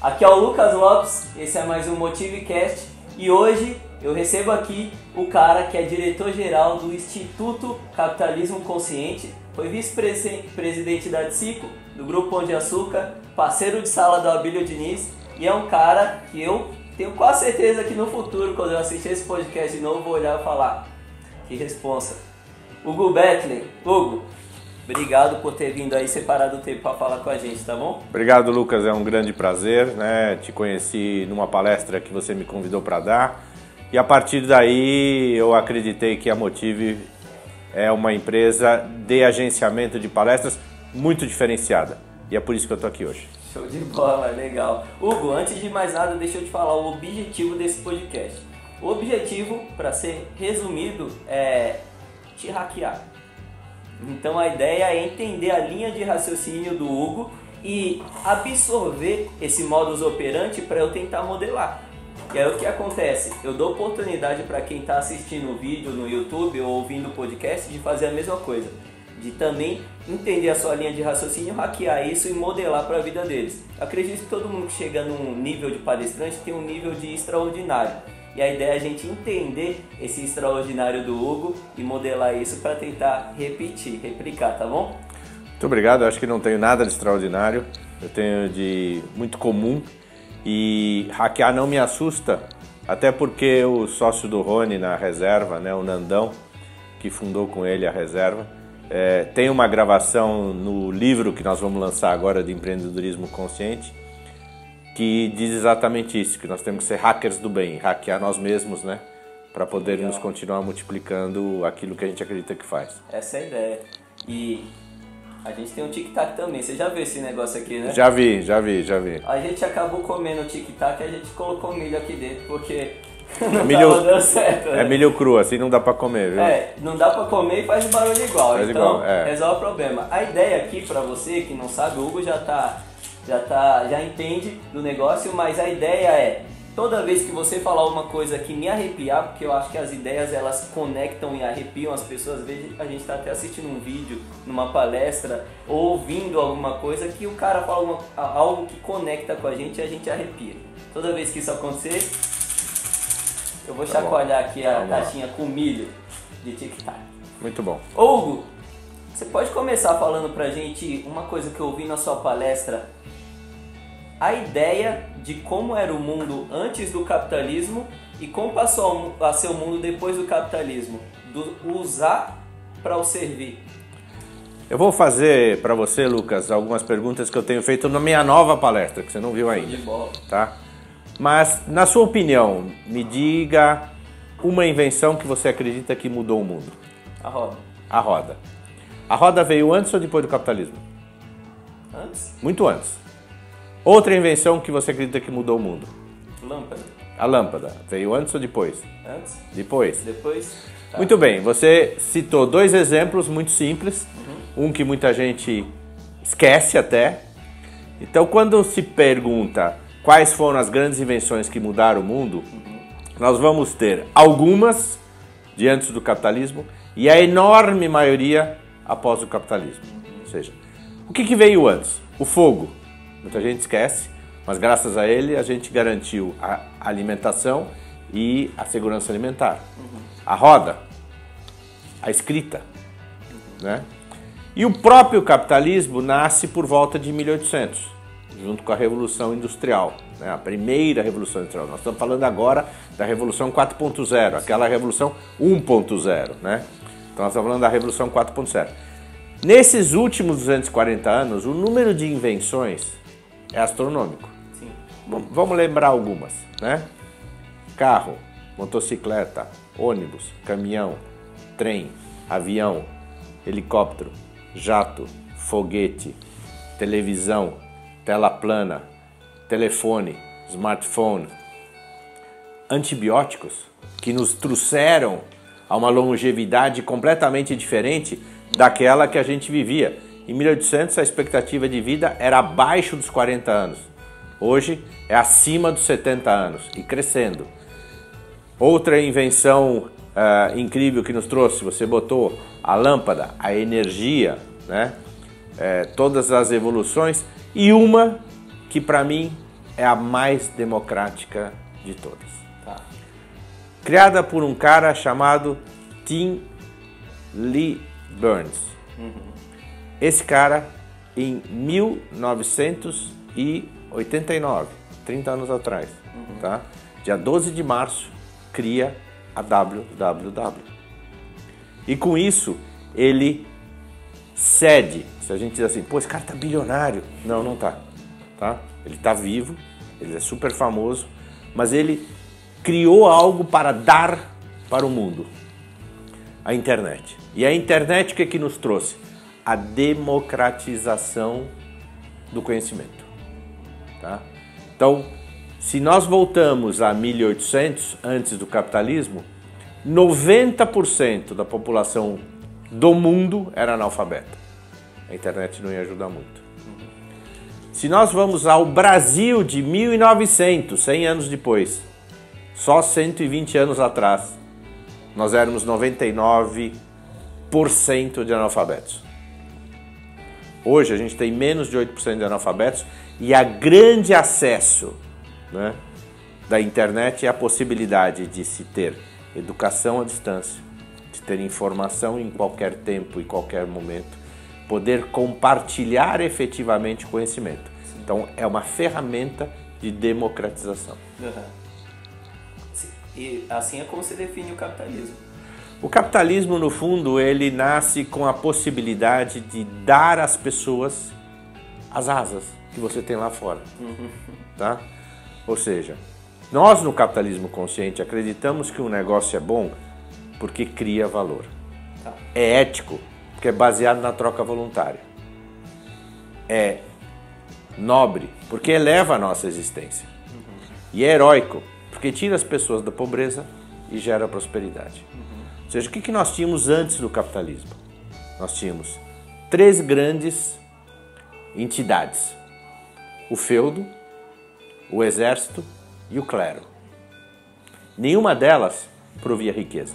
Aqui é o Lucas Lopes, esse é mais um Motivecast e hoje eu recebo aqui o cara que é diretor-geral do Instituto Capitalismo Consciente, foi vice-presidente da DCICO, do Grupo Pão de Açúcar, parceiro de sala do Abílio Diniz e é um cara que eu tenho quase certeza que no futuro, quando eu assistir esse podcast de novo, vou olhar e falar: que responsa. Hugo Betley. Hugo, obrigado por ter vindo aí, separado o tempo para falar com a gente, tá bom? Obrigado, Lucas, é um grande prazer, né? Te conheci numa palestra que você me convidou para dar e a partir daí eu acreditei que a Motive é uma empresa de agenciamento de palestras muito diferenciada e é por isso que eu estou aqui hoje. Show de bola, legal. Hugo, antes de mais nada, deixa eu te falar o objetivo desse podcast. O objetivo, para ser resumido, é te hackear. Então a ideia é entender a linha de raciocínio do Hugo e absorver esse modus operandi para eu tentar modelar. E aí o que acontece? Eu dou oportunidade para quem está assistindo o vídeo no YouTube ou ouvindo o podcast de fazer a mesma coisa. De também entender a sua linha de raciocínio, hackear isso e modelar para a vida deles. Acredito que todo mundo que chega num nível de palestrante tem um nível de extraordinário. E a ideia é a gente entender esse extraordinário do Hugo e modelar isso para tentar replicar, tá bom? Muito obrigado, eu acho que não tenho nada de extraordinário, eu tenho de muito comum e hackear não me assusta, até porque o sócio do Rony na reserva, né, o Nandão, que fundou com ele a reserva, tem uma gravação no livro que nós vamos lançar agora de empreendedorismo consciente, que diz exatamente isso, que nós temos que ser hackers do bem, hackear nós mesmos, né? Para podermos continuar multiplicando aquilo que a gente acredita que faz. Essa é a ideia. E a gente tem um tic-tac também, você já viu esse negócio aqui, né? Já vi. A gente acabou comendo o tic-tac e a gente colocou milho aqui dentro, porque não tava dando certo. Né? É milho cru, assim não dá para comer, viu? Não dá para comer e faz o barulho igual, faz então igual, resolve o problema. A ideia aqui, para você que não sabe, o Hugo já entende do negócio, mas a ideia é, toda vez que você falar uma coisa que me arrepiar, porque eu acho que as ideias elas conectam e arrepiam as pessoas, às vezes a gente está até assistindo um vídeo, numa palestra, ou ouvindo alguma coisa que o cara fala algo que conecta com a gente e a gente arrepia. Toda vez que isso acontecer, eu vou chacoalhar aqui a caixinha com milho de tic-tac. Muito bom. Hugo, você pode começar falando pra gente uma coisa que eu ouvi na sua palestra, a ideia de como era o mundo antes do capitalismo e como passou a ser o mundo depois do capitalismo, do usar para o servir. Eu vou fazer para você, Lucas, algumas perguntas que eu tenho feito na minha nova palestra, que você não viu ainda. De bola. Tá? Mas, na sua opinião, me diga uma invenção que você acredita que mudou o mundo. A roda. A roda. A roda veio antes ou depois do capitalismo? Antes. Muito antes. Outra invenção que você acredita que mudou o mundo? Lâmpada. A lâmpada. Veio antes ou depois? Antes. Depois. Depois. Tá. Muito bem. Você citou dois exemplos muito simples. Um que muita gente esquece até. Então, quando se pergunta quais foram as grandes invenções que mudaram o mundo, nós vamos ter algumas de antes do capitalismo e a enorme maioria após o capitalismo. Ou seja, o que veio antes? O fogo. Muita gente esquece, mas graças a ele a gente garantiu a alimentação e a segurança alimentar. A roda, a escrita, né? E o próprio capitalismo nasce por volta de 1800, junto com a Revolução Industrial, né? A primeira Revolução Industrial. Nós estamos falando agora da Revolução 4.0, aquela Revolução 1.0, né? Então nós estamos falando da Revolução 4.0. Nesses últimos 240 anos, o número de invenções é astronômico. Sim. Vamos lembrar algumas, né? Carro, motocicleta, ônibus, caminhão, trem, avião, helicóptero, jato, foguete, televisão, tela plana, telefone, smartphone, antibióticos que nos trouxeram a uma longevidade completamente diferente daquela que a gente vivia. Em 1800 a expectativa de vida era abaixo dos 40 anos. Hoje é acima dos 70 anos e crescendo. Outra invenção incrível que nos trouxe, você botou a lâmpada, a energia, né? Todas as evoluções, e uma que para mim é a mais democrática de todas. Tá. Criada por um cara chamado Tim Lee Burns. Esse cara, em 1989, 30 anos atrás, tá? Dia 12 de março, cria a www. E com isso, ele cede. Se a gente diz assim, pô, esse cara tá bilionário. Não, não tá. Tá? Ele tá vivo, ele é super famoso, mas ele criou algo para dar para o mundo. A internet. E a internet o que que nos trouxe? A democratização do conhecimento. Tá? Então, se nós voltamos a 1800, antes do capitalismo, 90% da população do mundo era analfabeta. A internet não ia ajudar muito. Se nós vamos ao Brasil de 1900, 100 anos depois, só 120 anos atrás, nós éramos 99% de analfabetos. Hoje a gente tem menos de 8% de analfabetos e a grande acesso, né, da internet é a possibilidade de se ter educação à distância, de ter informação em qualquer tempo e qualquer momento, poder compartilhar efetivamente conhecimento. Então é uma ferramenta de democratização. E assim é como se define o capitalismo. O capitalismo, no fundo, ele nasce com a possibilidade de dar às pessoas as asas que você tem lá fora. Tá? Ou seja, nós no capitalismo consciente acreditamos que um negócio é bom porque cria valor. Tá. É ético porque é baseado na troca voluntária. É nobre porque eleva a nossa existência. E é heróico porque tira as pessoas da pobreza e gera prosperidade. Ou seja, o que nós tínhamos antes do capitalismo? Nós tínhamos 3 grandes entidades: o feudo, o exército e o clero. Nenhuma delas provia riqueza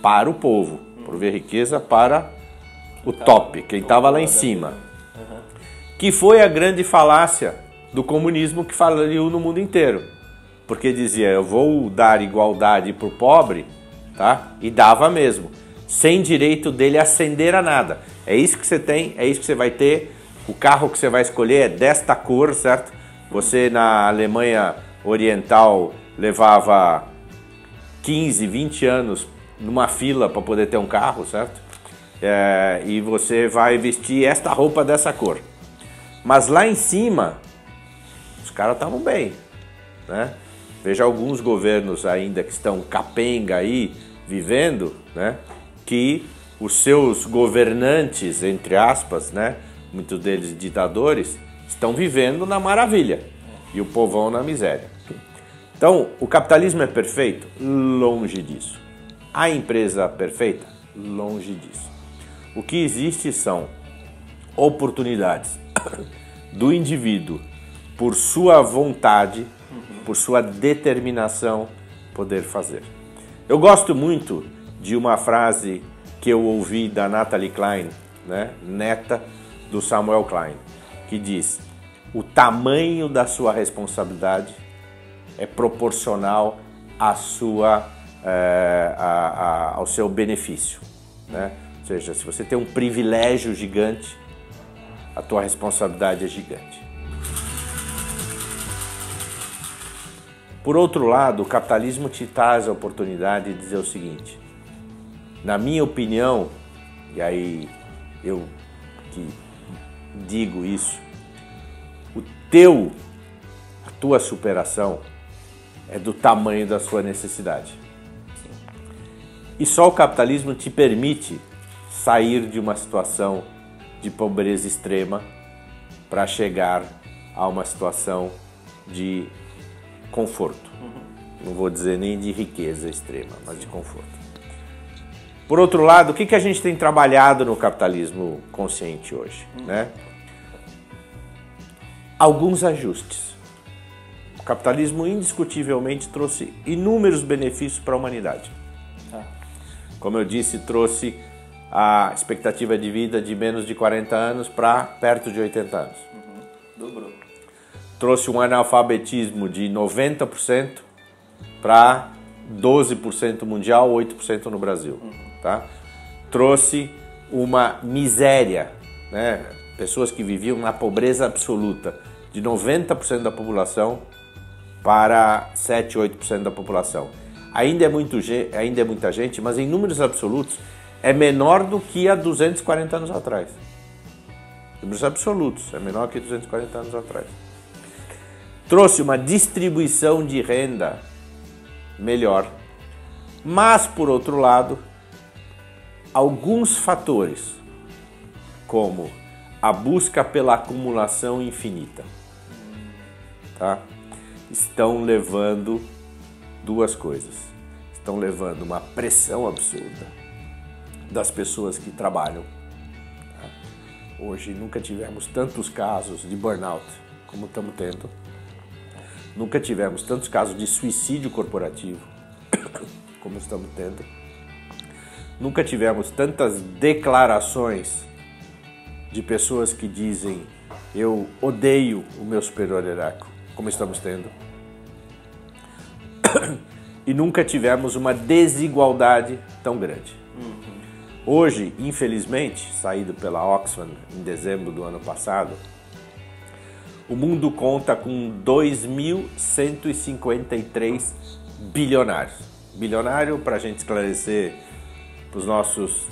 para o povo, provia riqueza para o top, quem estava lá em cima. Que foi a grande falácia do comunismo que faliu no mundo inteiro. Porque dizia, eu vou dar igualdade para o pobre, tá? E dava mesmo, sem direito dele ascender a nada. É isso que você tem, é isso que você vai ter. O carro que você vai escolher é desta cor, certo? Você na Alemanha Oriental levava 15, 20 anos numa fila para poder ter um carro, certo? E você vai vestir esta roupa dessa cor. Mas lá em cima, os caras estavam bem, né? Veja alguns governos ainda que estão capenga aí, vivendo, né? Que os seus governantes, entre aspas, né? Muitos deles ditadores, estão vivendo na maravilha e o povão na miséria. Então, o capitalismo é perfeito? Longe disso. A empresa perfeita? Longe disso. O que existe são oportunidades do indivíduo, por sua vontade, por sua determinação, poder fazer. Eu gosto muito de uma frase que eu ouvi da Natalie Klein, né, neta do Samuel Klein, que diz: o tamanho da sua responsabilidade é proporcional à ao seu benefício, né? Ou seja, se você tem um privilégio gigante, a tua responsabilidade é gigante. Por outro lado, o capitalismo te traz a oportunidade de dizer o seguinte: na minha opinião, e aí eu que digo isso, a tua superação é do tamanho da sua necessidade. E só o capitalismo te permite sair de uma situação de pobreza extrema para chegar a uma situação de conforto. Não vou dizer nem de riqueza extrema, mas de conforto. Por outro lado, o que a gente tem trabalhado no capitalismo consciente hoje, né? Alguns ajustes. O capitalismo indiscutivelmente trouxe inúmeros benefícios para a humanidade. Como eu disse, trouxe a expectativa de vida de menos de 40 anos para perto de 80 anos. Dobrou. trouxe um analfabetismo de 90% para 12% mundial, 8% no Brasil. Tá? Trouxe uma miséria, né? Pessoas que viviam na pobreza absoluta, de 90% da população para 7, 8% da população. Ainda é muita gente, mas em números absolutos é menor do que há 240 anos atrás. Números absolutos, é menor que 240 anos atrás. Trouxe uma distribuição de renda melhor. Mas, por outro lado, alguns fatores, como a busca pela acumulação infinita, tá? Estão levando duas coisas. Estão levando uma pressão absurda das pessoas que trabalham. Tá? Hoje nunca tivemos tantos casos de burnout como estamos tendo. Nunca tivemos tantos casos de suicídio corporativo como estamos tendo. Nunca tivemos tantas declarações de pessoas que dizem eu odeio o meu superior hierárquico, como estamos tendo. E nunca tivemos uma desigualdade tão grande. Hoje, infelizmente, saído pela Oxfam em dezembro do ano passado, o mundo conta com 2.153 bilionários. Bilionário, para a gente esclarecer para os nossos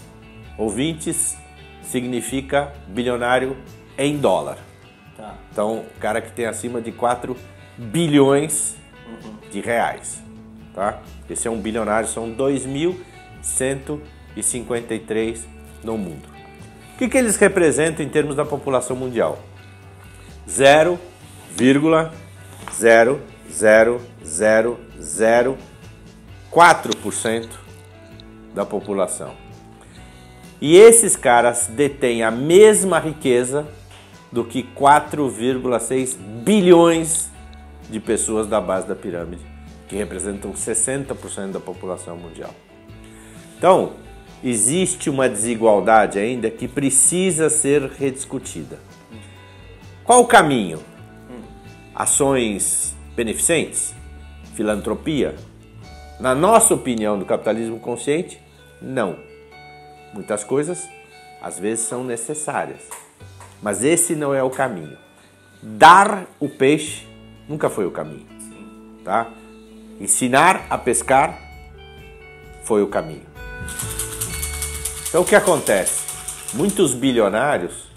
ouvintes, significa bilionário em dólar. Tá. Então, o cara que tem acima de 4 bilhões de reais. Tá? Esse é um bilionário, são 2.153 no mundo. O que eles representam em termos da população mundial? 0,00004% da população. E esses caras detêm a mesma riqueza do que 4,6 bilhões de pessoas da base da pirâmide, que representam 60% da população mundial. Então, existe uma desigualdade ainda que precisa ser rediscutida. Qual o caminho? Ações beneficentes? Filantropia? Na nossa opinião do capitalismo consciente, não. Muitas coisas, às vezes, são necessárias. Mas esse não é o caminho. Dar o peixe nunca foi o caminho. Tá? Ensinar a pescar foi o caminho. Então o que acontece? Muitos bilionários,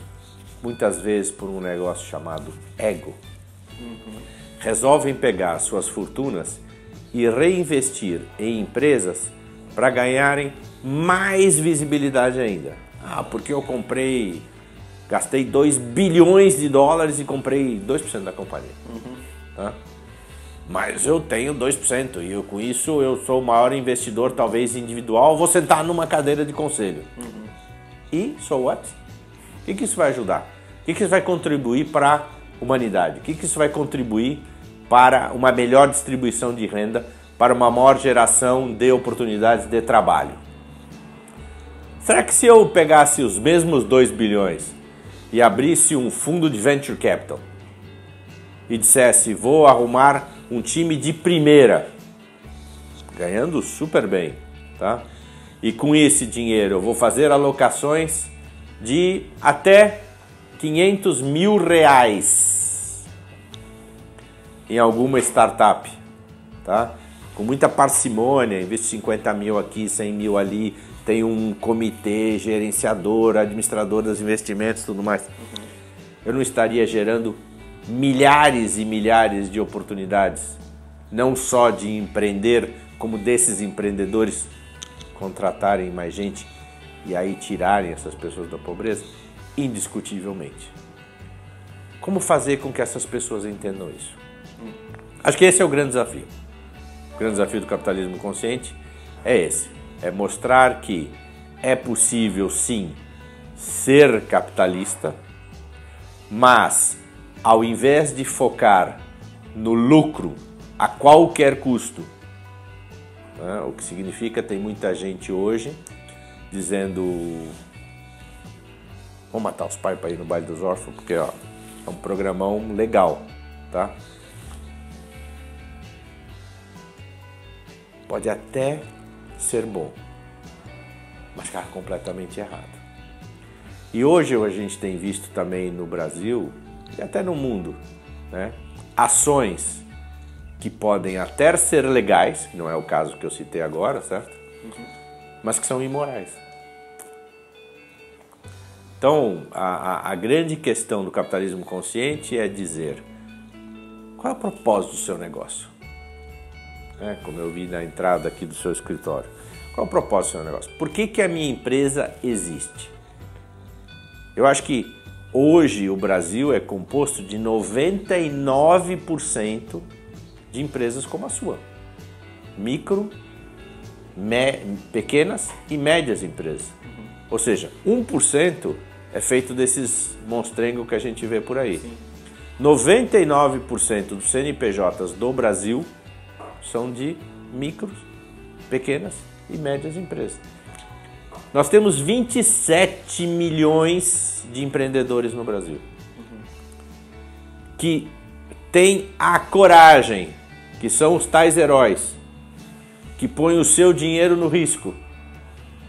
muitas vezes por um negócio chamado ego, resolvem pegar suas fortunas e reinvestir em empresas para ganharem mais visibilidade ainda. Ah, porque eu gastei 2 bilhões de dólares e comprei 2% da companhia. Tá? Mas eu tenho 2% e com isso eu sou o maior investidor, talvez individual, vou sentar numa cadeira de conselho. E, so what? O que isso vai ajudar? O que isso vai contribuir para a humanidade? O que isso vai contribuir para uma melhor distribuição de renda, para uma maior geração de oportunidades de trabalho? Será que se eu pegasse os mesmos 2 bilhões e abrisse um fundo de venture capital e dissesse, vou arrumar um time de primeira, ganhando super bem, tá? E com esse dinheiro eu vou fazer alocações de até 500 mil reais em alguma startup, tá? Com muita parcimônia, invisto 50 mil aqui, 100 mil ali, tem um comitê, gerenciador, administrador dos investimentos, tudo mais. Eu não estaria gerando milhares e milhares de oportunidades, não só de empreender, como desses empreendedores contratarem mais gente e aí tirarem essas pessoas da pobreza? Indiscutivelmente. Como fazer com que essas pessoas entendam isso? Acho que esse é o grande desafio. O grande desafio do capitalismo consciente é esse. É mostrar que é possível, sim, ser capitalista, mas ao invés de focar no lucro a qualquer custo, né, o que significa, tem muita gente hoje dizendo vamos matar os pais para ir no baile dos órfãos, porque ó, é um programão legal. tá? Pode até ser bom, mas está completamente errado. E hoje a gente tem visto também no Brasil e até no mundo, né, ações que podem até ser legais, que não é o caso que eu citei agora, certo? Mas que são imorais. Então, a grande questão do capitalismo consciente é dizer: qual é o propósito do seu negócio? Como eu vi na entrada aqui do seu escritório. Qual é o propósito do seu negócio? Por que a minha empresa existe? Eu acho que hoje o Brasil é composto de 99% de empresas como a sua. Micro, pequenas e médias empresas. Ou seja, 1% é feito desses monstrengos que a gente vê por aí. Sim. 99% dos CNPJs do Brasil são de micros, pequenas e médias empresas. Nós temos 27 milhões de empreendedores no Brasil que têm a coragem, que são os tais heróis, que põem o seu dinheiro no risco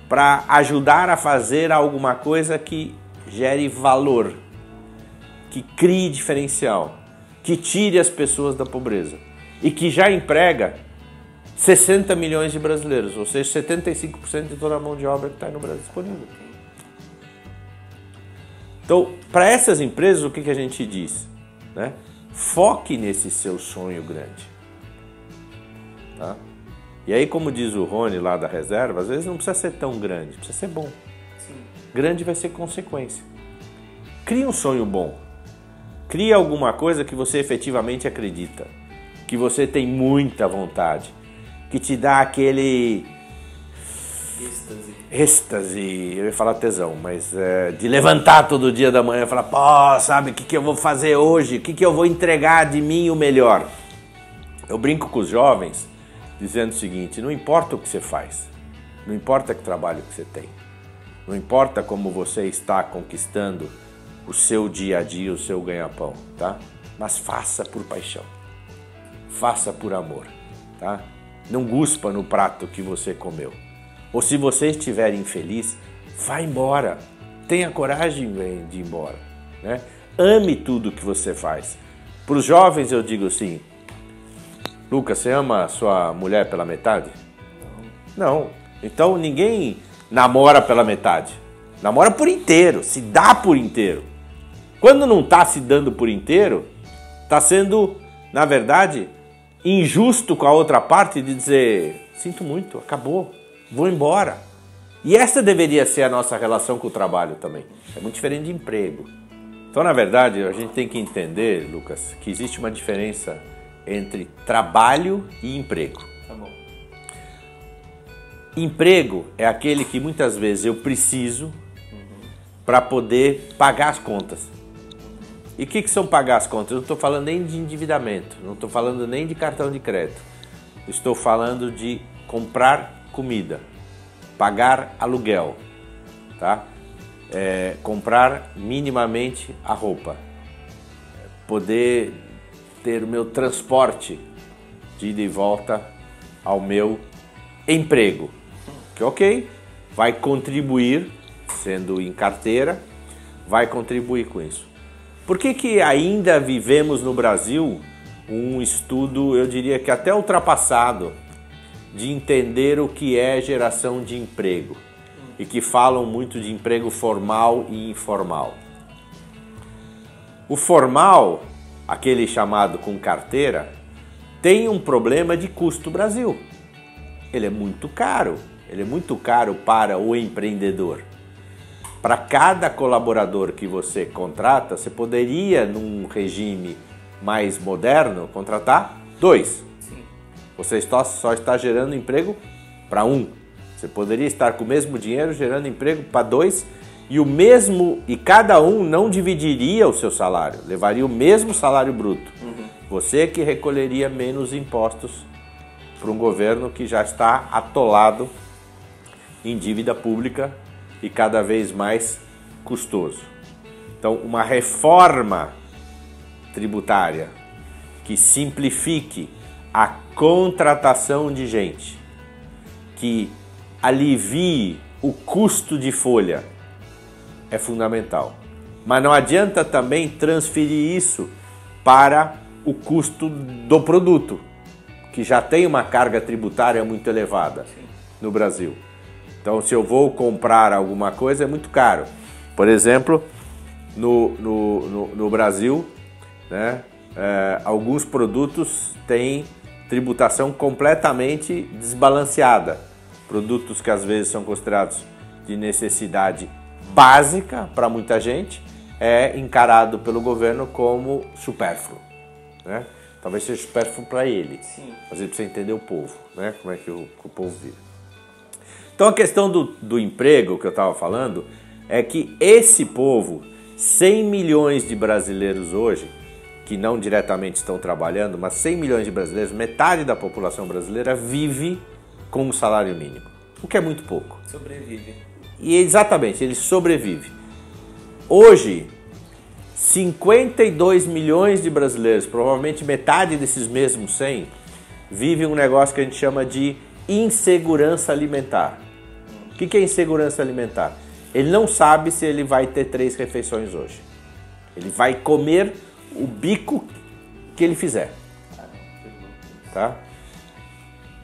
para ajudar a fazer alguma coisa que gere valor, que crie diferencial, que tire as pessoas da pobreza e que já emprega 60 milhões de brasileiros, ou seja, 75% de toda a mão de obra que está aí no Brasil disponível. Então, para essas empresas, o que a gente diz? Né? Foque nesse seu sonho grande. Tá? E aí, como diz o Rony lá da reserva, às vezes não precisa ser tão grande, precisa ser bom. Sim. Grande vai ser consequência. Crie um sonho bom. Crie alguma coisa que você efetivamente acredita, que você tem muita vontade, que te dá aquele êxtase, eu ia falar tesão, mas de levantar todo dia da manhã e falar: pô, sabe o que eu vou fazer hoje? O que eu vou entregar de mim o melhor? Eu brinco com os jovens dizendo o seguinte: não importa o que você faz, não importa que trabalho que você tem, não importa como você está conquistando o seu dia a dia, o seu ganha-pão, tá? Mas faça por paixão, faça por amor, tá? Não guspa no prato que você comeu. Ou se você estiver infeliz, vá embora. Tenha coragem de ir embora, né? Ame tudo que você faz. Para os jovens eu digo assim: Lucas, você ama a sua mulher pela metade? Não. Então ninguém namora pela metade. Namora por inteiro, se dá por inteiro. Quando não está se dando por inteiro, está sendo, na verdade, injusto com a outra parte de dizer: sinto muito, acabou, vou embora. E essa deveria ser a nossa relação com o trabalho também. É muito diferente de emprego. Então, na verdade, a gente tem que entender, Lucas, que existe uma diferença entre trabalho e emprego. Tá bom. Emprego é aquele que muitas vezes eu preciso para poder pagar as contas. E o que são pagar as contas? Eu não estou falando nem de endividamento, não estou falando nem de cartão de crédito. Estou falando de comprar comida, pagar aluguel, tá? Comprar minimamente a roupa, poder ter o meu transporte de ida e volta ao meu emprego. Que ok, vai contribuir, sendo em carteira, vai contribuir com isso. Por que ainda vivemos no Brasil um estudo, eu diria que até ultrapassado, de entender o que é geração de emprego e que falam muito de emprego formal e informal? O formal, aquele chamado com carteira, tem um problema de custo Brasil. Ele é muito caro para o empreendedor. Para cada colaborador que você contrata, você poderia, num regime mais moderno, contratar 2. Sim. Você só está gerando emprego para 1. Você poderia estar com o mesmo dinheiro gerando emprego para 2 e cada um não dividiria o seu salário, levaria o mesmo salário bruto. Você que recolheria menos impostos para um governo que já está atolado em dívida pública e cada vez mais custoso. Então, uma reforma tributária que simplifique a contratação de gente, que alivie o custo de folha, é fundamental. Mas não adianta também transferir isso para o custo do produto, que já tem uma carga tributária muito elevada no Brasil. Então, se eu vou comprar alguma coisa, é muito caro. Por exemplo, no Brasil, né, alguns produtos têm tributação completamente desbalanceada. Produtos que às vezes são considerados de necessidade básica para muita gente, é encarado pelo governo como supérfluo, né? Talvez seja supérfluo para ele, Sim. mas ele precisa entender o povo, né? Como é que o povo vive. Então a questão do emprego que eu estava falando é que esse povo, 100 milhões de brasileiros hoje, que não diretamente estão trabalhando, mas 100 milhões de brasileiros, metade da população brasileira vive com um salário mínimo, o que é muito pouco. Sobrevive. E exatamente, ele sobrevive. Hoje, 52 milhões de brasileiros, provavelmente metade desses mesmos 100, vivem um negócio que a gente chama de insegurança alimentar. O que é insegurança alimentar? Ele não sabe se ele vai ter 3 refeições hoje. Ele vai comer o bico que ele fizer. Tá?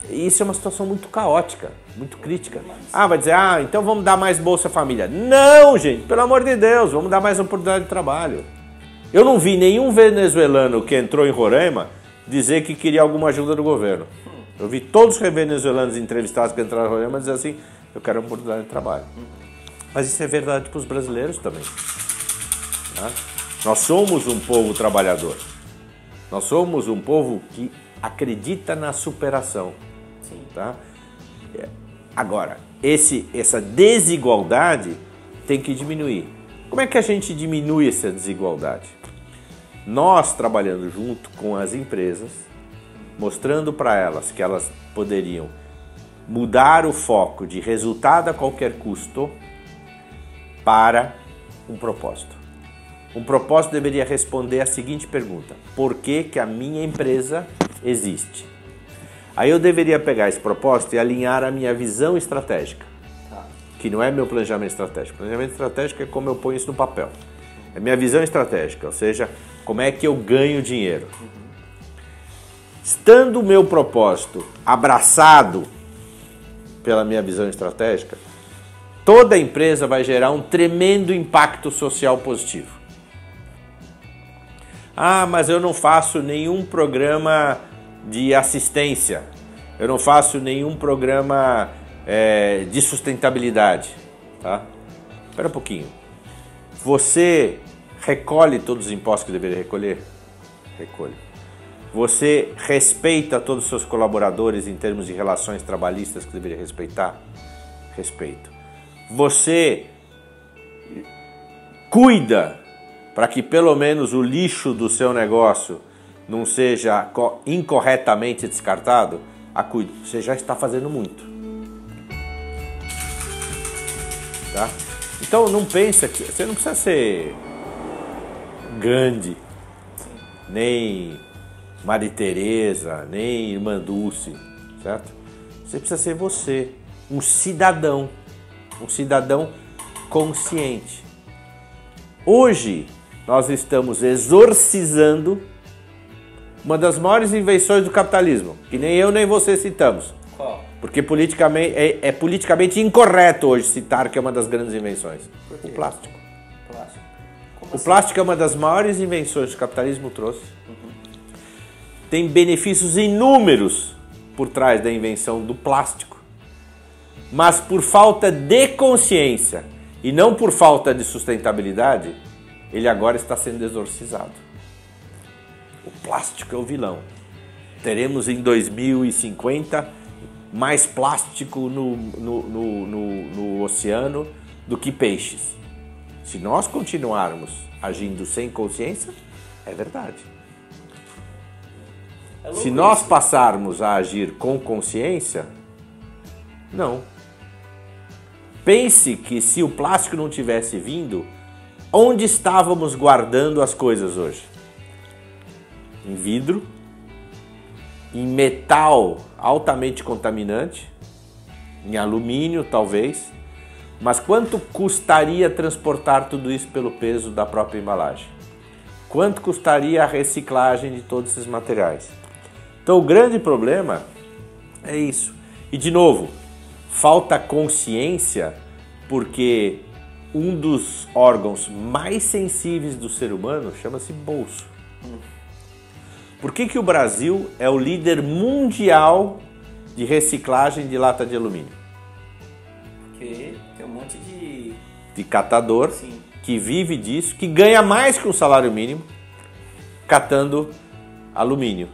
E isso é uma situação muito caótica, muito crítica. Ah, vai dizer, então vamos dar mais Bolsa Família. Não, gente, pelo amor de Deus, vamos dar mais oportunidade de trabalho. Eu não vi nenhum venezuelano que entrou em Roraima dizer que queria alguma ajuda do governo. Eu vi todos os venezuelanos entrevistados que entraram em Roraima dizer assim, eu quero uma oportunidade de trabalho. Mas isso é verdade para os brasileiros também. Tá? Nós somos um povo trabalhador. Nós somos um povo que acredita na superação. Sim. Tá? Agora, essa desigualdade tem que diminuir. Como é que a gente diminui essa desigualdade? Nós trabalhando junto com as empresas, mostrando para elas que elas poderiam mudar o foco de resultado a qualquer custo para um propósito. Um propósito deveria responder a seguinte pergunta: por que que a minha empresa existe? Aí eu deveria pegar esse propósito e alinhar a minha visão estratégica, que não é meu planejamento estratégico. Planejamento estratégico é como eu ponho isso no papel. É minha visão estratégica, ou seja, como é que eu ganho dinheiro. Estando o meu propósito abraçado pela minha visão estratégica, toda a empresa vai gerar um tremendo impacto social positivo. Ah, mas eu não faço nenhum programa de assistência, eu não faço nenhum programa de sustentabilidade. Tá? Espera um pouquinho. Você recolhe todos os impostos que deveria recolher? Recolhe. Você respeita todos os seus colaboradores em termos de relações trabalhistas que deveria respeitar? Respeito. Você cuida para que pelo menos o lixo do seu negócio não seja incorretamente descartado? Cuide. Você já está fazendo muito. Tá? Então não pensa que você não precisa ser Gandhi, nem Maria Teresa, nem Irmã Dulce, certo? Você precisa ser você, um cidadão consciente. Hoje nós estamos exorcizando uma das maiores invenções do capitalismo, que nem eu nem você citamos. Qual? Porque politicamente, é politicamente incorreto hoje citar que é uma das grandes invenções. Por quê? O plástico. Plástico. Como O assim? plástico é uma das maiores invenções que o capitalismo trouxe. Tem benefícios inúmeros por trás da invenção do plástico. Mas por falta de consciência e não por falta de sustentabilidade, ele agora está sendo exorcizado. O plástico é o vilão. Teremos em 2050 mais plástico no oceano do que peixes. Se nós continuarmos agindo sem consciência, é verdade. É louco Se nós isso. passarmos a agir com consciência, não. Pense que se o plástico não tivesse vindo, onde estávamos guardando as coisas hoje? em vidro, em metal altamente contaminante, em alumínio talvez, mas quanto custaria transportar tudo isso pelo peso da própria embalagem? Quanto custaria a reciclagem de todos esses materiais? Então o grande problema é isso. E de novo, falta consciência, porque um dos órgãos mais sensíveis do ser humano chama-se bolso. Por que o Brasil é o líder mundial de reciclagem de lata de alumínio? Porque tem um monte de catador, sim, que vive disso, que ganha mais que um salário mínimo catando alumínio.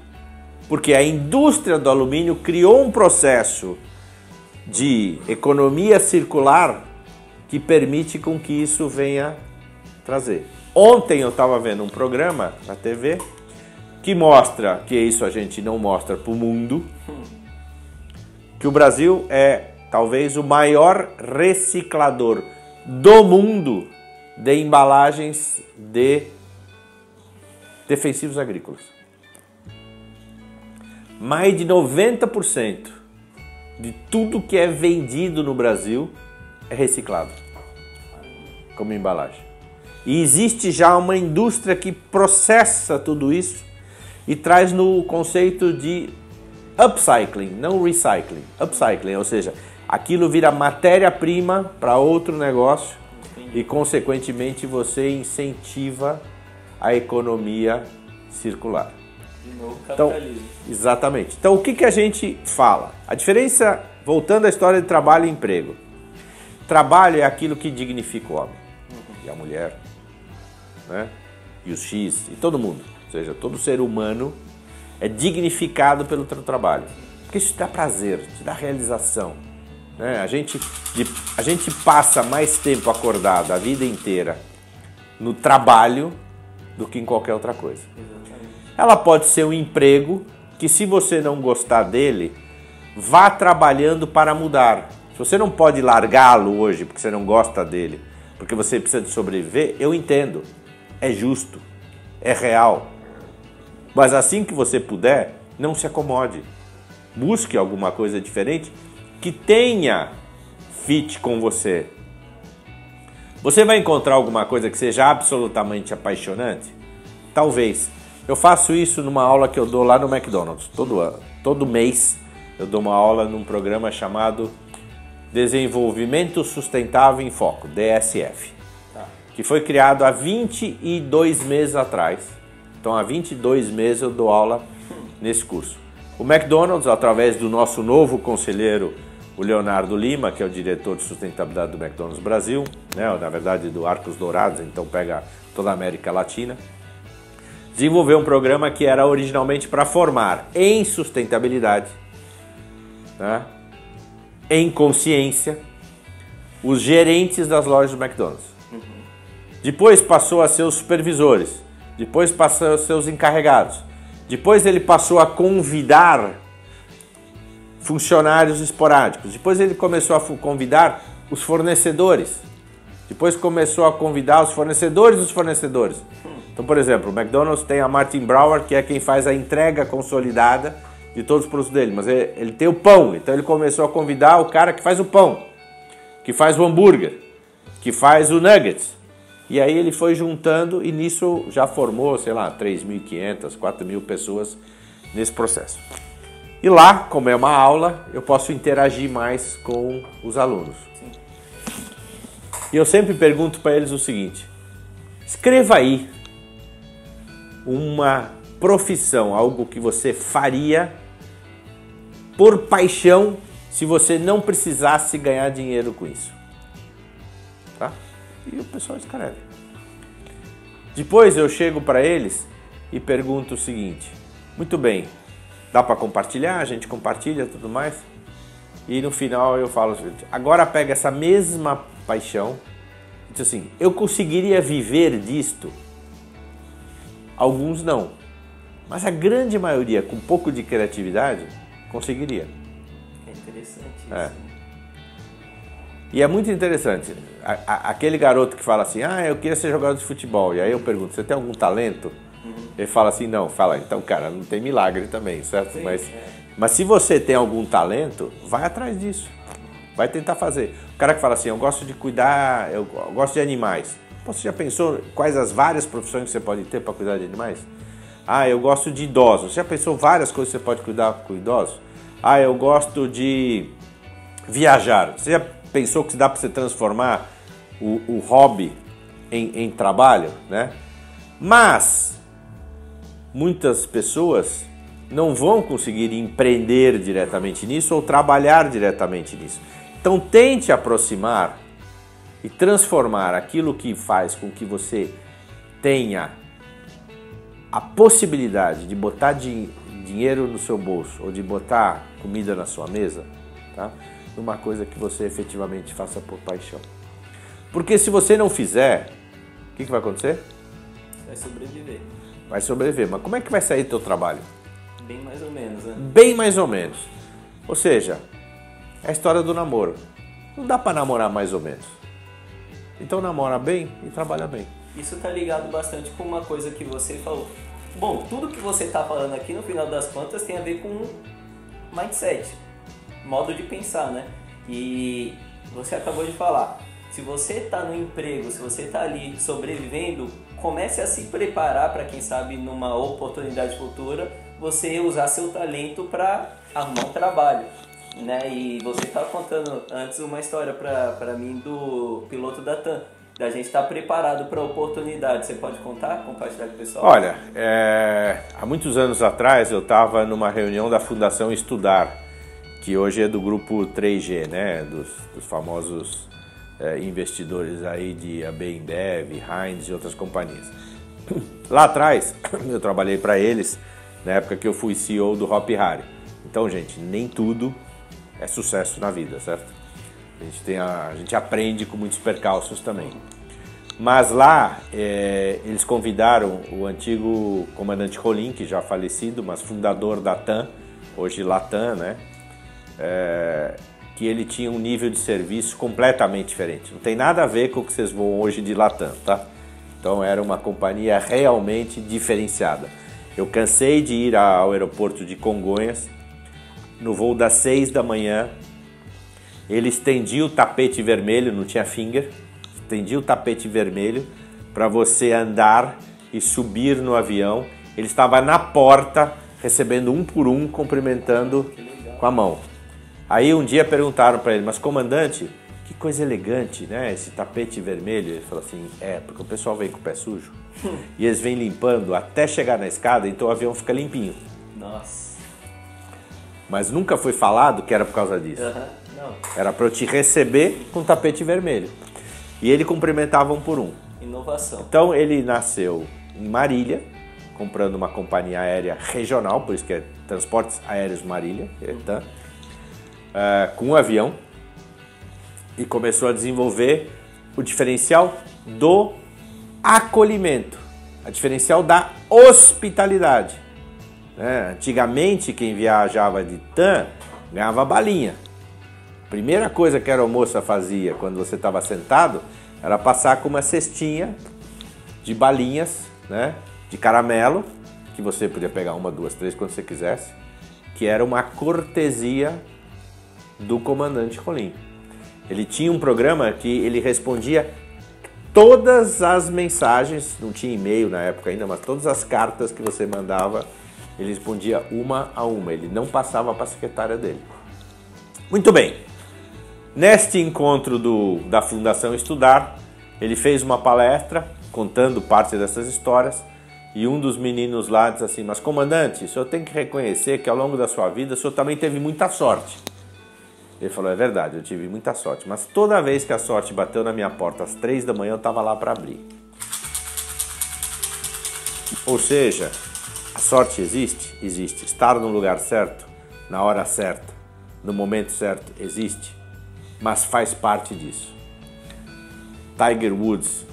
Porque a indústria do alumínio criou um processo de economia circular que permite com que isso venha trazer. Ontem eu estava vendo um programa na TV que mostra, que isso a gente não mostra para o mundo, que o Brasil é talvez o maior reciclador do mundo de embalagens de defensivos agrícolas. Mais de 90% de tudo que é vendido no Brasil é reciclado como embalagem. E existe já uma indústria que processa tudo isso e traz no conceito de upcycling, não recycling. Upcycling, ou seja, aquilo vira matéria-prima para outro negócio e, consequentemente, você incentiva a economia circular. de novo capitalismo. Então, exatamente. Então, o que a gente fala? A diferença, voltando à história de trabalho e emprego. Trabalho é aquilo que dignifica o homem e a mulher, né? E os X, e todo mundo. Ou seja, todo ser humano é dignificado pelo teu trabalho. Porque isso te dá prazer, te dá realização. Né? A gente passa mais tempo acordado a vida inteira no trabalho do que em qualquer outra coisa. Exatamente. Ela pode ser um emprego que, se você não gostar dele, vá trabalhando para mudar. Se você não pode largá-lo hoje porque você não gosta dele, porque você precisa de sobreviver, eu entendo. É justo, é real. Mas assim que você puder, não se acomode. Busque alguma coisa diferente que tenha fit com você. Você vai encontrar alguma coisa que seja absolutamente apaixonante? Talvez. Eu faço isso numa aula que eu dou lá no McDonald's. Todo mês eu dou uma aula num programa chamado Desenvolvimento Sustentável em Foco, DSF. Que foi criado há 22 meses atrás. Então há 22 meses eu dou aula nesse curso. O McDonald's, através do nosso novo conselheiro, o Leonardo Lima, que é o diretor de sustentabilidade do McDonald's Brasil, né, na verdade do Arcos Dourados, então pega toda a América Latina, desenvolveu um programa que era originalmente para formar em sustentabilidade, né, em consciência, os gerentes das lojas do McDonald's. Depois passou a ser os supervisores, depois passou a ser os encarregados, depois ele passou a convidar funcionários esporádicos, depois ele começou a convidar os fornecedores, depois começou a convidar os fornecedores dos fornecedores. Então, por exemplo, o McDonald's tem a Martin Brower, que é quem faz a entrega consolidada de todos os produtos dele, mas ele tem o pão, então ele começou a convidar o cara que faz o pão, que faz o hambúrguer, que faz o nuggets. E aí ele foi juntando e nisso já formou, sei lá, 3.500, 4.000 pessoas nesse processo. E lá, como é uma aula, eu posso interagir mais com os alunos. Sim. E eu sempre pergunto para eles o seguinte: escreva aí uma profissão, algo que você faria por paixão se você não precisasse ganhar dinheiro com isso. Tá? E o pessoal escreve. Depois eu chego para eles e pergunto o seguinte: muito bem, dá para compartilhar? A gente compartilha tudo mais? E no final eu falo o seguinte: agora pega essa mesma paixão e diz assim, eu conseguiria viver disto? Alguns não, mas a grande maioria, com um pouco de criatividade, conseguiria. É interessante isso. É. E é muito interessante. Aquele garoto que fala assim, eu queria ser jogador de futebol. E aí eu pergunto, você tem algum talento? Ele fala assim, não, fala, então cara, não tem milagre também, certo? Mas se você tem algum talento, vai atrás disso. Vai tentar fazer. O cara que fala assim, eu gosto de cuidar, eu gosto de animais. Pô, você já pensou quais as várias profissões que você pode ter para cuidar de animais? Ah, eu gosto de idosos. Você já pensou várias coisas que você pode cuidar com idosos? Ah, eu gosto de viajar. Você já pensou que dá para você transformar o hobby em trabalho, né? Mas muitas pessoas não vão conseguir empreender diretamente nisso ou trabalhar diretamente nisso. Então tente aproximar e transformar aquilo que faz com que você tenha a possibilidade de botar dinheiro no seu bolso ou de botar comida na sua mesa, tá? Numa coisa que você efetivamente faça por paixão. Porque se você não fizer, o que vai acontecer? Vai sobreviver. Vai sobreviver. Mas como é que vai sair teu trabalho? Bem mais ou menos, né? Bem mais ou menos. Ou seja, é a história do namoro. Não dá para namorar mais ou menos. Então namora bem e trabalha bem. Isso tá ligado bastante com uma coisa que você falou. Bom, tudo que você tá falando aqui, no final das contas, tem a ver com mindset, modo de pensar, né? E você acabou de falar, se você tá no emprego, se você tá ali sobrevivendo, comece a se preparar para, quem sabe, numa oportunidade futura, você usar seu talento para arrumar um trabalho, né? E você estava contando antes uma história para mim do piloto da TAM, da gente estar preparado para a oportunidade. Você pode contar, compartilhar com o pessoal? Olha, há muitos anos atrás eu estava numa reunião da Fundação Estudar, que hoje é do grupo 3G, né? Dos famosos investidores aí de AB InBev, Heinz e outras companhias. Lá atrás eu trabalhei para eles na época que eu fui CEO do Hop Hari. Então, gente, nem tudo é sucesso na vida, certo? A gente aprende com muitos percalços também. Mas lá eles convidaram o antigo comandante Rolim, que já falecido, mas fundador da TAM, hoje Latam, né? Que ele tinha um nível de serviço completamente diferente. Não tem nada a ver com o que vocês voam hoje de Latam, tá? Então era uma companhia realmente diferenciada. Eu cansei de ir ao aeroporto de Congonhas, no voo das 6 da manhã, ele estendia o tapete vermelho, não tinha finger, estendia o tapete vermelho para você andar e subir no avião. Ele estava na porta, recebendo um por um, cumprimentando com a mão. Aí um dia perguntaram para ele, mas comandante, que coisa elegante, né, esse tapete vermelho. Ele falou assim, porque o pessoal vem com o pé sujo e eles vêm limpando até chegar na escada, então o avião fica limpinho. Nossa. Mas nunca foi falado que era por causa disso. Não. Era para eu te receber com tapete vermelho. E ele cumprimentava um por um. Inovação. Então ele nasceu em Marília, comprando uma companhia aérea regional, por isso que é Transportes Aéreos Marília, com um avião, e começou a desenvolver o diferencial do acolhimento, a diferencial da hospitalidade. Antigamente, quem viajava de TAM ganhava balinha. A primeira coisa que a aeromoça fazia quando você estava sentado era passar com uma cestinha de balinhas, né, de caramelo, que você podia pegar uma, duas, três, quando você quisesse, que era uma cortesia do comandante Rolim. Ele tinha um programa que ele respondia todas as mensagens, não tinha e-mail na época ainda, mas todas as cartas que você mandava, ele respondia uma a uma, ele não passava para a secretária dele. Muito bem, neste encontro da Fundação Estudar, ele fez uma palestra contando parte dessas histórias e um dos meninos lá disse assim, mas comandante, o senhor tem que reconhecer que ao longo da sua vida o senhor também teve muita sorte. Ele falou, é verdade, eu tive muita sorte, mas toda vez que a sorte bateu na minha porta às 3 da manhã eu estava lá para abrir. Ou seja, a sorte existe? Existe. Estar no lugar certo, na hora certa, no momento certo, existe, mas faz parte disso. Tiger Woods,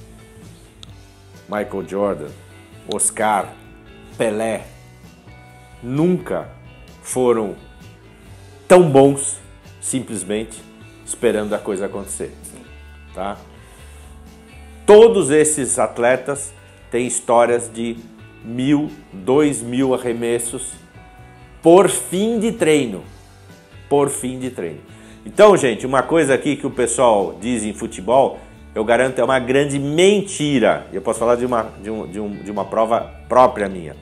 Michael Jordan, Oscar, Pelé, nunca foram tão bons simplesmente esperando a coisa acontecer, tá? Todos esses atletas têm histórias de 1.000, 2.000 arremessos por fim de treino. Por fim de treino. Então, gente, uma coisa aqui que o pessoal diz em futebol, eu garanto, é uma grande mentira. Eu posso falar de uma prova própria minha.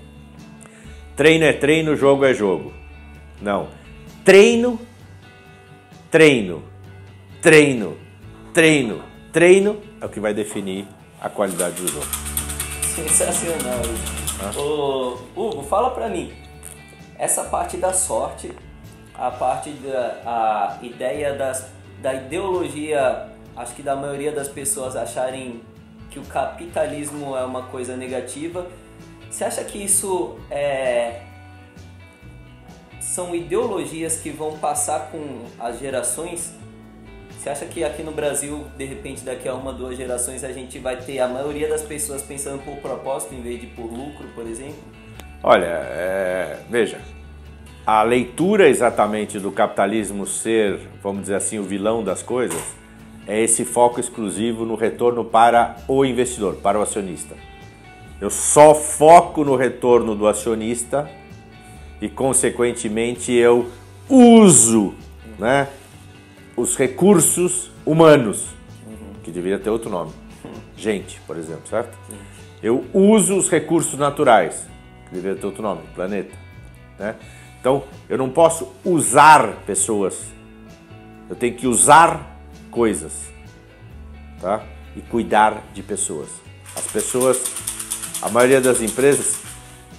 Treino é treino, jogo é jogo. Não. Treino, treino, treino, treino, treino é o que vai definir a qualidade do jogo. Sensacional. Ô, Hugo, fala pra mim. Essa parte da sorte, a parte da ideia da ideologia, acho que da maioria das pessoas acharem que o capitalismo é uma coisa negativa. Você acha que isso são ideologias que vão passar com as gerações? Você acha que aqui no Brasil, de repente, daqui a 1, 2 gerações, a gente vai ter a maioria das pessoas pensando por propósito em vez de por lucro, por exemplo? Olha, veja, a leitura exatamente do capitalismo ser, vamos dizer assim, o vilão das coisas, é esse foco exclusivo no retorno para o investidor, para o acionista. Eu só foco no retorno do acionista e, consequentemente, eu uso, né, os recursos humanos, que deveria ter outro nome. Gente, por exemplo, certo? Eu uso os recursos naturais, que deveria ter outro nome, planeta. Né? Então, eu não posso usar pessoas, eu tenho que usar coisas, tá? E cuidar de pessoas. As pessoas, a maioria das empresas,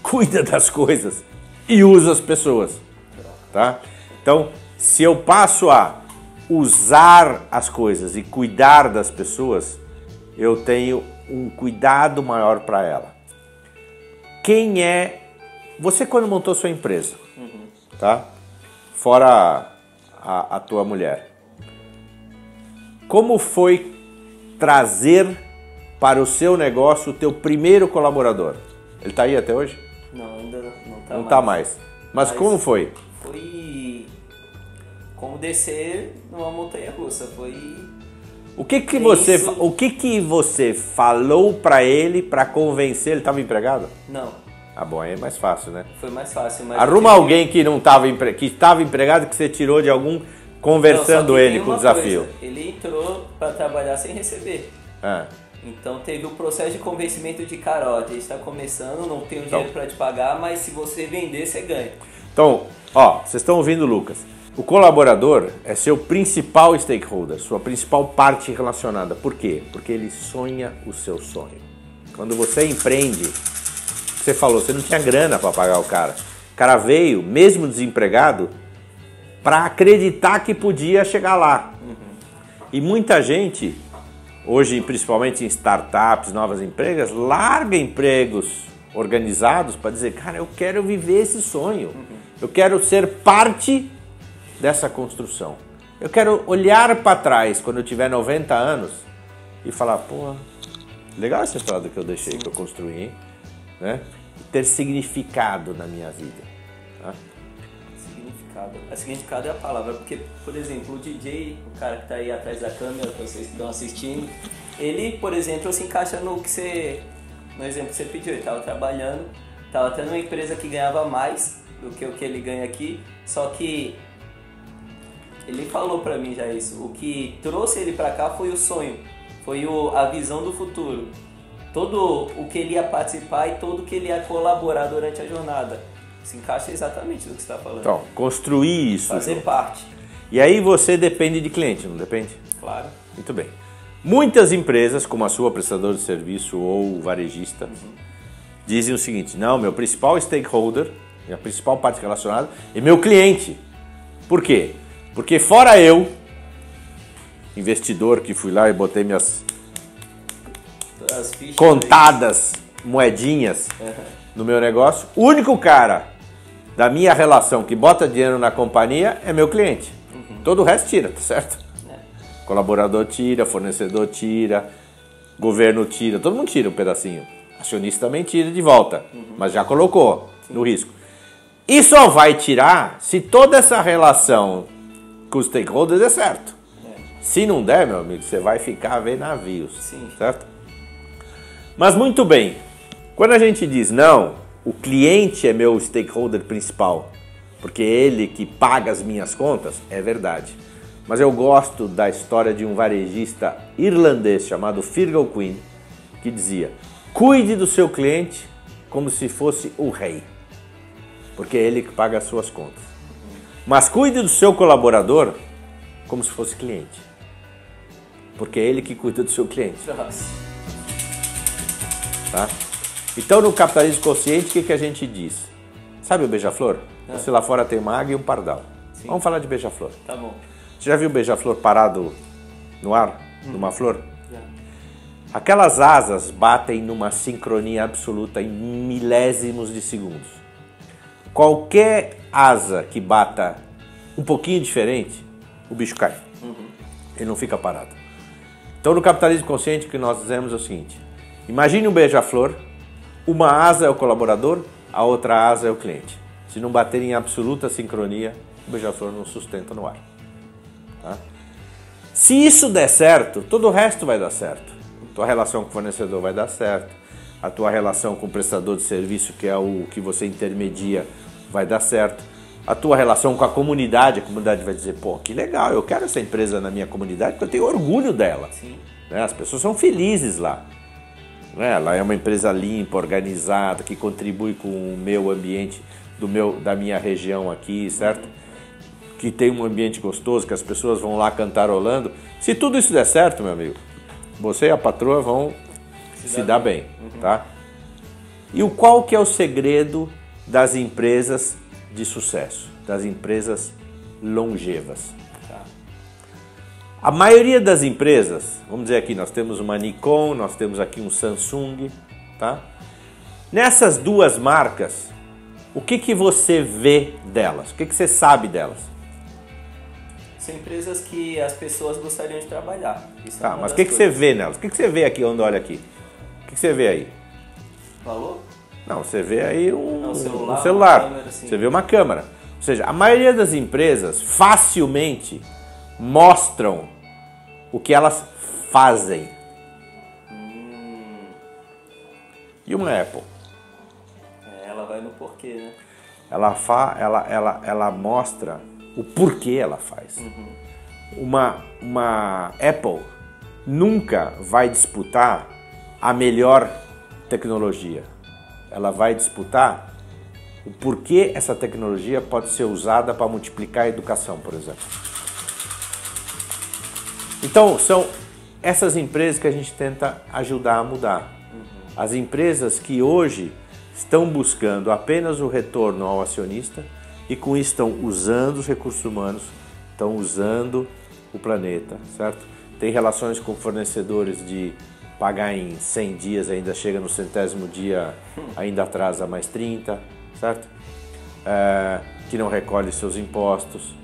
cuida das coisas e usa as pessoas, tá? Então, se eu passo a usar as coisas e cuidar das pessoas, eu tenho um cuidado maior para ela. Quem é você quando montou sua empresa, tá? Fora a tua mulher, como foi trazer para o seu negócio o teu primeiro colaborador? Ele está aí até hoje? Não, ainda não está mais. Não está mais. Mas como foi? Foi como descer numa montanha-russa. Foi. O que você falou para ele para convencer? Ele estava empregado? Não. Ah, bom, aí é mais fácil, né? Foi mais fácil. Mas arruma alguém que não estava que estava empregado, que você tirou de algum conversando ele com o desafio. Coisa, ele entrou para trabalhar sem receber. Então teve o processo de convencimento de cara, ó, a gente está começando, não tenho dinheiro para te pagar, mas se você vender, você ganha. Então, ó, vocês estão ouvindo o Lucas. O colaborador é seu principal stakeholder, sua principal parte relacionada. Por quê? Porque ele sonha o seu sonho. Quando você empreende, você falou, você não tinha grana para pagar o cara. O cara veio, mesmo desempregado, para acreditar que podia chegar lá. E muita gente, hoje principalmente em startups, novas empresas, larga empregos organizados para dizer, cara, eu quero viver esse sonho. Eu quero ser parte dessa construção. Eu quero olhar para trás quando eu tiver 90 anos e falar, pô, legal essa estrada que eu deixei, que eu construí, hein? Né? Ter significado na minha vida. Tá? Significado é a palavra, porque, por exemplo, o DJ, o cara que está aí atrás da câmera, para vocês que estão assistindo, ele, por exemplo, se encaixa no exemplo que você pediu. Ele estava trabalhando, estava tendo uma empresa que ganhava mais do que o que ele ganha aqui, só que ele falou pra mim já isso. O que trouxe ele pra cá foi o sonho, foi a visão do futuro. Todo o que ele ia participar e todo o que ele ia colaborar durante a jornada. Se encaixa exatamente no que você está falando. Então, construir isso. Fazer parte. E aí você depende de cliente, não depende? Claro. Muito bem. Muitas empresas, como a sua prestadora de serviço ou varejista, dizem o seguinte, não, meu principal stakeholder, minha principal parte relacionada é meu cliente. Por quê? Porque fora eu, investidor que fui lá e botei minhas contadas moedinhas no meu negócio, o único cara da minha relação que bota dinheiro na companhia é meu cliente. Todo o resto tira, tá certo? Colaborador tira, fornecedor tira, governo tira, todo mundo tira um pedacinho. Acionista também tira de volta, mas já colocou no risco. E só vai tirar se toda essa relação com os stakeholders der certo. Se não der, meu amigo, você vai ficar a ver navios. Sim. Certo? Mas muito bem, Quando a gente diz, não, o cliente é meu stakeholder principal, porque é ele que paga as minhas contas, é verdade. Mas eu gosto da história de um varejista irlandês chamado Fergal Quinn, que dizia, cuide do seu cliente como se fosse o rei, porque é ele que paga as suas contas. Mas cuide do seu colaborador como se fosse cliente, porque é ele que cuida do seu cliente. Tá? Então, no capitalismo consciente, o que a gente diz? Sabe o beija-flor? Você lá fora tem uma águia e um pardal. Sim. Vamos falar de beija-flor. Tá bom. Você já viu o beija-flor parado no ar, numa flor? Já. Aquelas asas batem numa sincronia absoluta em milésimos de segundos. Qualquer asa que bata um pouquinho diferente, o bicho cai. Ele não fica parado. Então, no capitalismo consciente, o que nós dizemos é o seguinte. Imagine um beija-flor, uma asa é o colaborador, a outra asa é o cliente. Se não baterem em absoluta sincronia, o beija-flor não sustenta no ar. Tá? Se isso der certo, todo o resto vai dar certo. A tua relação com o fornecedor vai dar certo, a tua relação com o prestador de serviço, que é o que você intermedia, vai dar certo. A tua relação com a comunidade vai dizer, pô, que legal, eu quero essa empresa na minha comunidade porque eu tenho orgulho dela. Sim. Né? As pessoas são felizes lá. Né? Ela é uma empresa limpa, organizada, que contribui com o meu ambiente, da minha região aqui, certo? Que tem um ambiente gostoso, que as pessoas vão lá cantarolando. Se tudo isso der certo, meu amigo, você e a patroa vão se dar bem. Tá? E qual que é o segredo das empresas de sucesso, das empresas longevas? Tá? A maioria das empresas, vamos dizer aqui, nós temos uma Nikon, nós temos aqui um Samsung, tá? Nessas duas marcas, o que você vê delas? O que você sabe delas? São empresas que as pessoas gostariam de trabalhar. Isso tá, mas o que você vê nelas? O que você vê aqui quando olha aqui? O que você vê aí? Valor? Não, você vê aí um celular. Câmera, assim. Você vê uma câmera. Ou seja, a maioria das empresas facilmente mostram o que elas fazem. E uma Apple? Ela vai no porquê, né? Ela mostra o porquê ela faz. Uma Apple nunca vai disputar a melhor tecnologia. Ela vai disputar o porquê essa tecnologia pode ser usada para multiplicar a educação, por exemplo. Então, são essas empresas que a gente tenta ajudar a mudar. As empresas que hoje estão buscando apenas o retorno ao acionista e com isso estão usando os recursos humanos, estão usando o planeta, certo? Tem relações com fornecedores de pagar em 100 dias, ainda chega no 100º dia, ainda atrasa mais 30, certo? Que não recolhe seus impostos,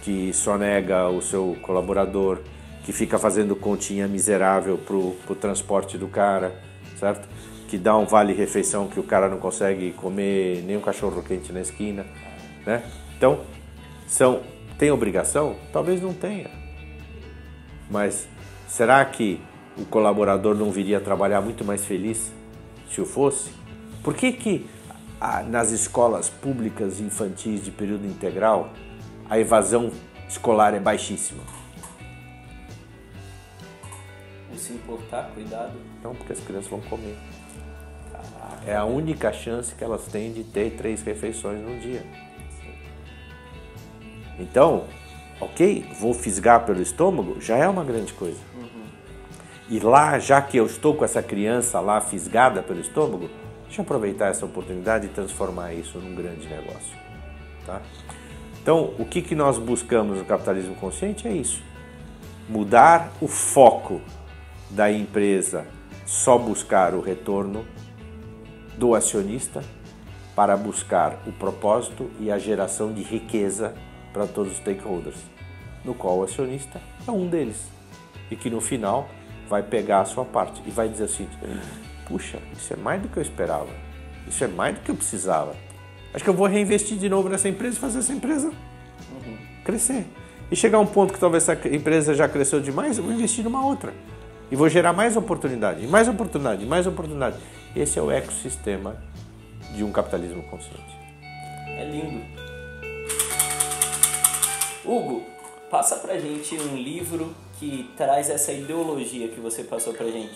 que sonega o seu colaborador, que fica fazendo continha miserável pro transporte do cara, certo? Que dá um vale-refeição que o cara não consegue comer nem um cachorro-quente na esquina, né? Então, tem obrigação? Talvez não tenha. Mas será que o colaborador não viria a trabalhar muito mais feliz se o fosse? Por que nas escolas públicas infantis de período integral a evasão escolar é baixíssima? Se importar, cuidado. Não, porque as crianças vão comer. É a única chance que elas têm de ter 3 refeições no dia. Então, ok, vou fisgar pelo estômago, já é uma grande coisa. E lá, já que eu estou com essa criança lá fisgada pelo estômago, deixa eu aproveitar essa oportunidade e transformar isso num grande negócio. Tá? Então, o que nós buscamos no capitalismo consciente é isso. Mudar o foco da empresa só buscar o retorno do acionista para buscar o propósito e a geração de riqueza para todos os stakeholders, no qual o acionista é um deles e que no final vai pegar a sua parte e vai dizer assim, puxa, isso é mais do que eu esperava, isso é mais do que eu precisava, acho que eu vou reinvestir de novo nessa empresa e fazer essa empresa crescer e chegar a um ponto que talvez essa empresa já cresceu demais, eu vou investir numa outra e vou gerar mais oportunidade, mais oportunidade, mais oportunidade. Esse é o ecossistema de um capitalismo consciente. É lindo. Hugo, passa pra gente um livro que traz essa ideologia que você passou pra gente.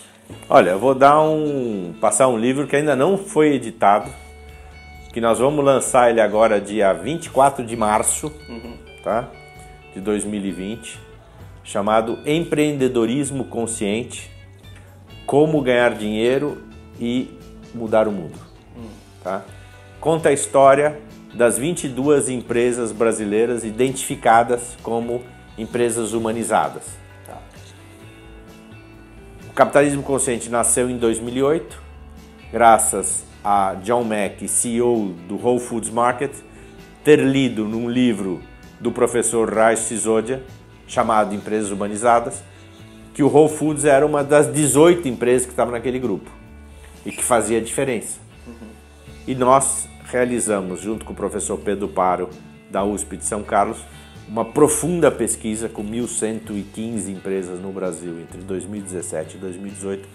Olha, eu vou passar um livro que ainda não foi editado, que nós vamos lançar ele agora dia 24 de março, tá? De 2020, chamado Empreendedorismo Consciente, Como Ganhar Dinheiro e Mudar o Mundo. Tá? Conta a história das 22 empresas brasileiras identificadas como empresas humanizadas. Tá. O capitalismo consciente nasceu em 2008, graças a John Mack, CEO do Whole Foods Market, ter lido num livro do professor Raj Sisodia, chamado Empresas Humanizadas, que o Whole Foods era uma das 18 empresas que estavam naquele grupo e que fazia diferença. E nós realizamos, junto com o professor Pedro Paro, da USP de São Carlos, uma profunda pesquisa com 1.115 empresas no Brasil entre 2017 e 2018,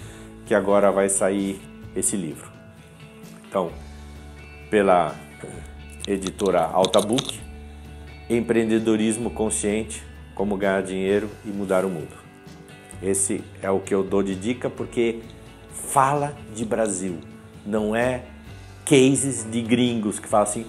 que agora vai sair esse livro. Então, pela editora Altabook, Empreendedorismo Consciente, Como Ganhar Dinheiro e Mudar o Mundo. Esse é o que eu dou de dica, porque fala de Brasil, não é cases de gringos que falam assim,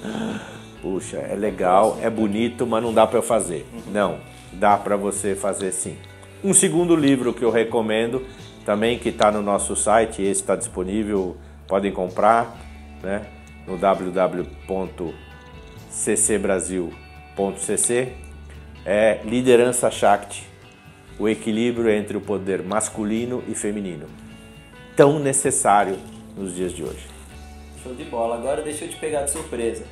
puxa, é legal, é bonito, mas não dá para eu fazer. Não, dá para você fazer sim. Um segundo livro que eu recomendo, também que está no nosso site, esse está disponível, podem comprar, né, no www.ccbrasil.cc, é Liderança Shakti, o equilíbrio entre o poder masculino e feminino, tão necessário nos dias de hoje. Show de bola. Agora deixa eu te pegar de surpresa.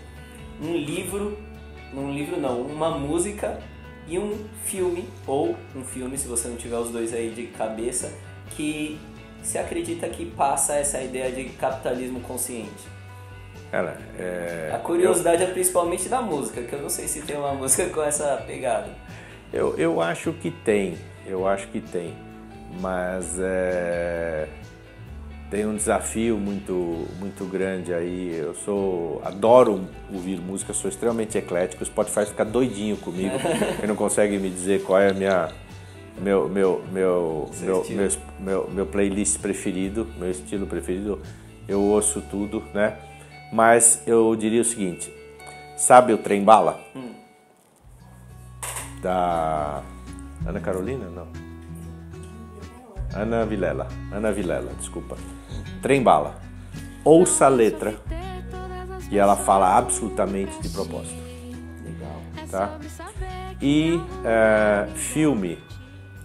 Uma música e um filme, ou um filme, se você não tiver os dois aí de cabeça, que se acredita que passa essa ideia de capitalismo consciente. Cara, a curiosidade é principalmente da música, que eu não sei se tem uma música com essa pegada. Eu acho que tem, mas tem um desafio muito grande aí. Adoro ouvir música, sou extremamente eclético. O Spotify fica doidinho comigo, ele não consegue me dizer qual é a meu playlist preferido, meu estilo preferido. Eu ouço tudo, né? Mas eu diria o seguinte, sabe o Trem Bala? Da Ana Carolina? Não. Ana Vilela, desculpa. Trem Bala. Ouça a letra e ela fala absolutamente de propósito. Legal. Tá? E filme,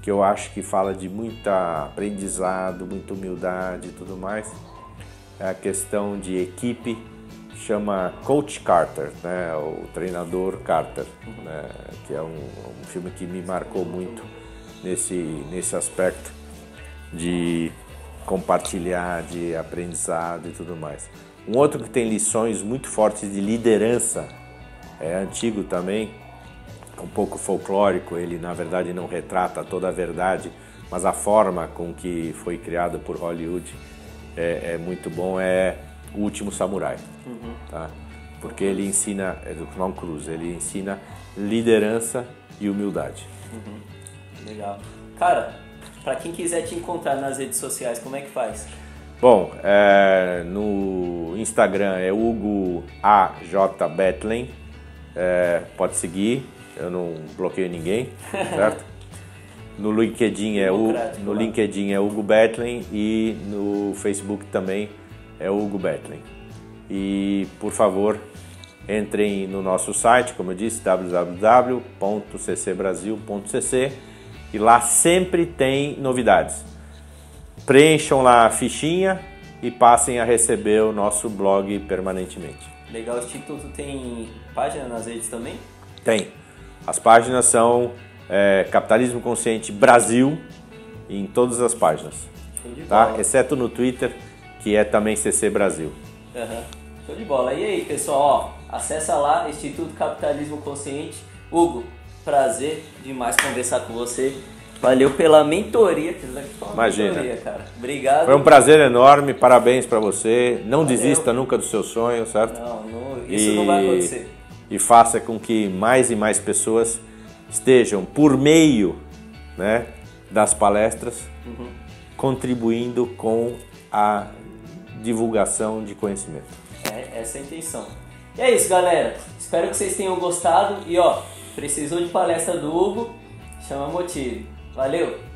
que eu acho que fala de muito aprendizado, muita humildade e tudo mais, é a questão de equipe, chama Coach Carter, né? O Treinador Carter, né? Que é um filme que me marcou muito nesse aspecto de compartilhar, de aprendizado e tudo mais. Um outro que tem lições muito fortes de liderança, é antigo também, um pouco folclórico, ele na verdade não retrata toda a verdade, mas a forma com que foi criado por Hollywood é muito bom, é O Último Samurai, tá? Porque ele ensina, é do Tom Cruise, ele ensina liderança e humildade. Legal. Cara, para quem quiser te encontrar nas redes sociais, como é que faz? Bom, no Instagram é Hugo AJ Bethlen, pode seguir, eu não bloqueio ninguém, certo? No LinkedIn é Hugo Bethlen e no Facebook também é Hugo Bethlen. E, por favor, entrem no nosso site, como eu disse, www.ccbrasil.cc, e lá sempre tem novidades. Preencham lá a fichinha e passem a receber o nosso blog permanentemente. Legal, o Instituto tem página nas redes também? Tem. As páginas são Capitalismo Consciente Brasil em todas as páginas, tá? Exceto no Twitter, que é também CC Brasil. Show de bola. E aí, pessoal, acessa lá, Instituto Capitalismo Consciente. Hugo, prazer demais conversar com você. Valeu pela mentoria. Imagina. Mentoria, cara. Obrigado. Foi um prazer enorme, parabéns pra você. Não desista nunca do seu sonho, certo? Isso não vai acontecer. E faça com que mais e mais pessoas estejam, por meio, né, das palestras, contribuindo com a divulgação de conhecimento. Essa é a intenção. E é isso, galera. Espero que vocês tenham gostado. E ó, precisou de palestra do Hugo? Chama Motive. Valeu!